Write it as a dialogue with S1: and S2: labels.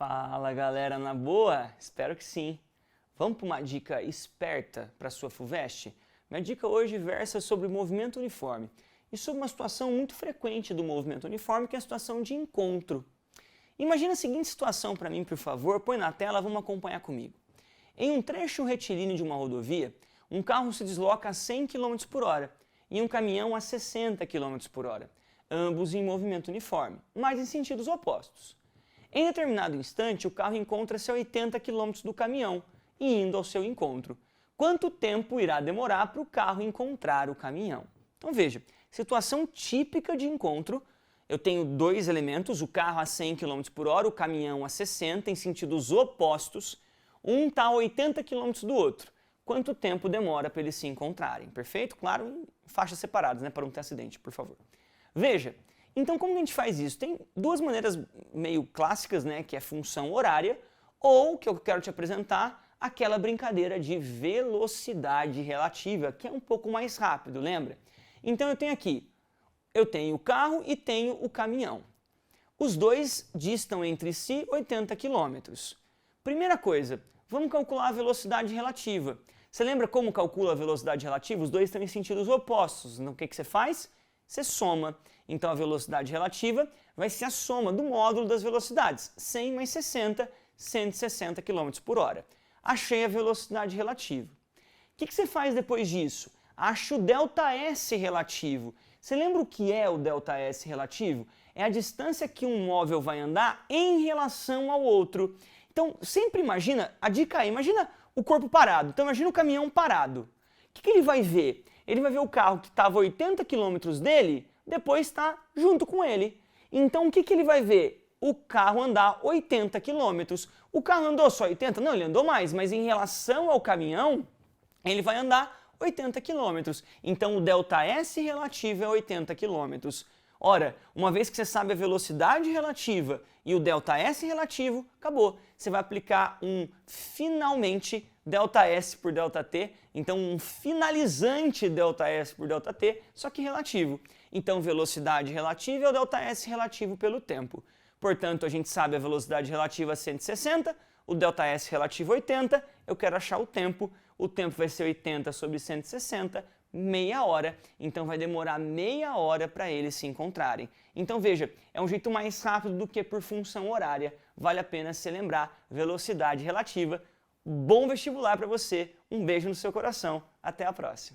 S1: Fala galera, na boa? Espero que sim. Vamos para uma dica esperta para a sua FUVEST? Minha dica hoje versa sobre o movimento uniforme e sobre uma situação muito frequente do movimento uniforme, que é a situação de encontro. Imagina a seguinte situação para mim, por favor, põe na tela, vamos acompanhar comigo. Em um trecho retilíneo de uma rodovia, um carro se desloca a 100 km por hora e um caminhão a 60 km por hora, ambos em movimento uniforme, mas em sentidos opostos. Em determinado instante, o carro encontra-se a 80 km do caminhão e indo ao seu encontro. Quanto tempo irá demorar para o carro encontrar o caminhão? Então veja, situação típica de encontro. Eu tenho dois elementos, o carro a 100 km por hora, o caminhão a 60, em sentidos opostos. Um está a 80 km do outro. Quanto tempo demora para eles se encontrarem? Perfeito? Claro, em faixas separadas, né, para não ter acidente, por favor. Veja, então como a gente faz isso? Tem duas maneiras meio clássicas, né, que é função horária, ou, que eu quero te apresentar, aquela brincadeira de velocidade relativa, que é um pouco mais rápido, lembra? Então eu tenho o carro e tenho o caminhão. Os dois distam entre si 80 km. Primeira coisa, vamos calcular a velocidade relativa. Você lembra como calcula a velocidade relativa? Os dois estão em sentidos opostos. Então o que você faz? Você soma. Então a velocidade relativa vai ser a soma do módulo das velocidades. 100 mais 60, 160 km por hora. Achei a velocidade relativa. O que você faz depois disso? Acha o ΔS relativo. Você lembra o que é o ΔS relativo? É a distância que um móvel vai andar em relação ao outro. Então, sempre imagina, a dica é, imagina o corpo parado. Então, imagina o caminhão parado. O que ele vai ver? Ele vai ver o carro que estava a 80 km dele, depois está junto com ele. Então, o que ele vai ver? O carro andar 80 km. O carro andou só 80? Não, ele andou mais, mas em relação ao caminhão, ele vai andar 80 km. Então, o ΔS relativo é 80 km. Ora, uma vez que você sabe a velocidade relativa e o ΔS relativo, acabou. Você vai aplicar um finalmente ΔS por ΔT, então um finalizante ΔS por ΔT, só que relativo. Então, velocidade relativa é o ΔS relativo pelo tempo. Portanto, a gente sabe a velocidade relativa 160, o ΔS relativo 80, eu quero achar o tempo vai ser 80 sobre 160, meia hora, então vai demorar meia hora para eles se encontrarem. Então veja, é um jeito mais rápido do que por função horária, vale a pena se lembrar, velocidade relativa. Bom vestibular para você, um beijo no seu coração, até a próxima.